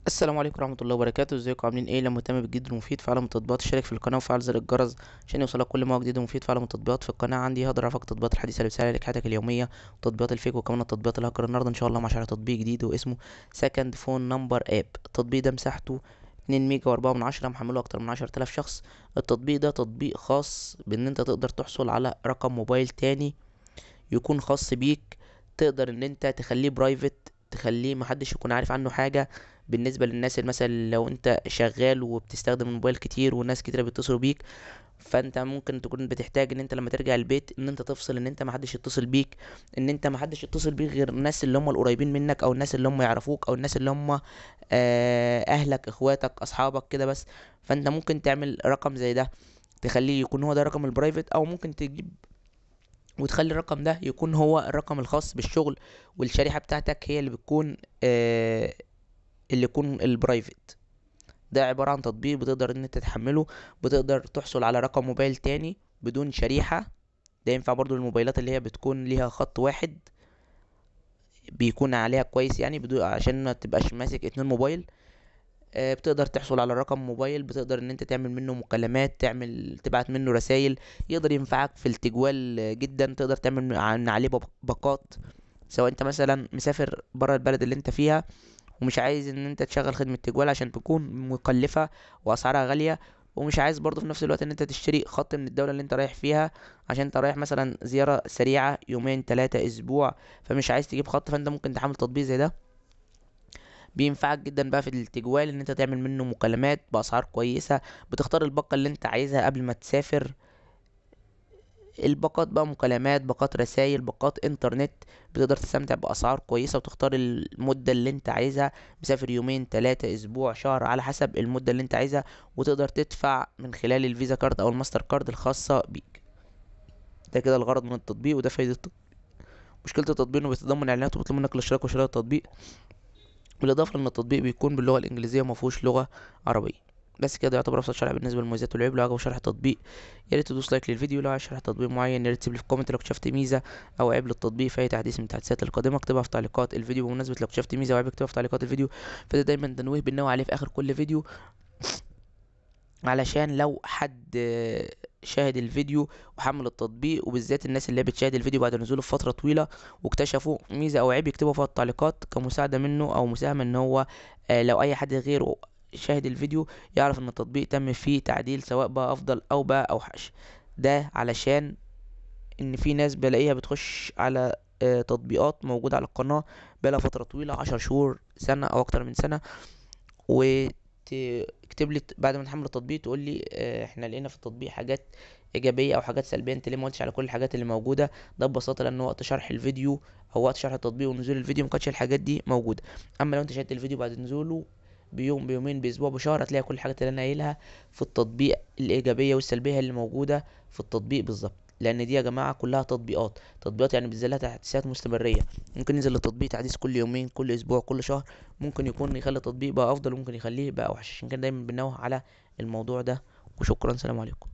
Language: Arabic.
السلام عليكم ورحمة الله وبركاته. ازيكم عاملين ايه؟ لما مهتم بالجديد والمفيد في عالم التطبيقات اشترك في القناة وفعل زر الجرس عشان يوصلك كل ما هو جديد ومفيد في عالم التطبيقات. في القناة عندي هقدر اعرفك التطبيقات الحديثة اللي بتسهل عليك حياتك اليومية وتطبيقات الفيك وكمان التطبيقات الهاكر. النهاردة ان شاء الله مع شرح تطبيق جديد واسمه سكند فون نمبر اب. التطبيق ده مساحته 2 ميجا و4 من 10، محمله اكتر من 10,000 شخص. التطبيق ده تطبيق خاص بان انت تقدر تحصل على رقم موبايل تاني يكون خاص بيك، تقدر ان انت تخليه برايفت، تخليه محدش يكون عارف عنه حاجة. بالنسبة للناس اللي مثلا لو انت شغال وبتستخدم الموبايل كتير والناس كتير بيتصلوا بيك، فانت ممكن تكون بتحتاج ان انت لما ترجع البيت ان انت تفصل، ان انت محدش يتصل بيك، ان انت محدش يتصل بيك غير الناس اللي هم القريبين منك او الناس اللي هم يعرفوك او الناس اللي هم اهلك اخواتك اصحابك كده بس. فانت ممكن تعمل رقم زي ده تخليه يكون هو ده رقم البرايفت، او ممكن تجيب وتخلي الرقم ده يكون هو الرقم الخاص بالشغل، والشريحة بتاعتك هي اللي بتكون اللي يكون البرايفت. ده عبارة عن تطبيق بتقدر ان انت تحمله، بتقدر تحصل على رقم موبايل تاني بدون شريحة. ده ينفع برضو للموبايلات اللي هي بتكون ليها خط واحد بيكون عليها كويس، يعني بدون عشان ما تبقاش ماسك 2 موبايل. بتقدر تحصل على رقم موبايل، بتقدر ان انت تعمل منه مكالمات، تبعت منه رسائل. يقدر ينفعك في التجوال جدا. تقدر تعمل من عليه باقات، سواء انت مثلا مسافر برا البلد اللي انت فيها ومش عايز ان انت تشغل خدمة تجوال عشان تكون مكلفة واسعارها غالية، ومش عايز برضه في نفس الوقت ان انت تشتري خط من الدولة اللي انت رايح فيها عشان انت رايح مثلا زيارة سريعة يومين 3 اسبوع، فمش عايز تجيب خط. فانت ممكن تحمل تطبيق زي ده، بينفعك جدا بقى في التجوال ان انت تعمل منه مكالمات باسعار كويسة. بتختار الباقة اللي انت عايزها قبل ما تسافر. الباقات بقى مكالمات، باقات رسايل، باقات انترنت، بتقدر تستمتع باسعار كويسة وتختار المدة اللي انت عايزها، مسافر يومين 3 اسبوع شهر على حسب المدة اللي انت عايزها. وتقدر تدفع من خلال الفيزا كارد او الماستر كارد الخاصة بيك. ده كده الغرض من التطبيق وده فايدة التطبيق. مشكلة التطبيق انه بيتضمن اعلانات وبيطلب منك الاشتراك وشراء التطبيق، بالاضافة ان التطبيق بيكون باللغة الانجليزية ومفهوش لغة عربية. بس كده يعتبر ابسط شرح بالنسبه للمميزات والعيوب. لو عجبك شرح التطبيق يا ريت تدوس لايك للفيديو. لو عايز شرح تطبيق معين يا ريت تسيب لي في كومنت. لو اكتشفت ميزه او عيب للتطبيق في اي تحديث من التحديثات القادمه اكتبها في تعليقات الفيديو. بمناسبه لو اكتشفت ميزه او عيب اكتبها في تعليقات الفيديو، فده دايما تنويه بنوه عليه في اخر كل فيديو، علشان لو حد شاهد الفيديو وحمل التطبيق، وبالذات الناس اللي هي بتشاهد الفيديو بعد نزوله بفترة طويلة واكتشفوا ميزة او عيب يكتبوا فيها التعليقات كمساعدة منه او مساهمة ان هو لو اي حد غيره شاهد الفيديو يعرف ان التطبيق تم فيه تعديل، سواء بقى افضل او بقى اوحش. ده علشان ان في ناس بلاقيها بتخش على تطبيقات موجودة على القناة بقالها فترة طويلة 10 شهور سنة او اكتر من سنة، وتكتب لي بعد ما تحمل التطبيق تقول لي احنا لقينا في التطبيق حاجات ايجابيه او حاجات سلبيه، انت ليه ما قلتش على كل الحاجات اللي موجوده؟ ده ببساطه لان وقت شرح الفيديو او وقت شرح التطبيق ونزول الفيديو ما كانتش الحاجات دي موجوده. اما لو انت شاهدت الفيديو بعد نزوله بيوم بيومين باسبوع بشهر هتلاقي كل الحاجات اللي انا قايلها في التطبيق الايجابيه والسلبيه اللي موجوده في التطبيق بالظبط. لان دي يا جماعه كلها تطبيقات يعني بتنزل لها تحديثات مستمريه. ممكن ينزل التطبيق تحديث كل يومين، كل اسبوع، كل شهر. ممكن يكون يخلي التطبيق بقى افضل وممكن يخليه بقى اوحش. عشان كده دايما بنوه على الموضوع ده. وشكرا، سلام عليكم.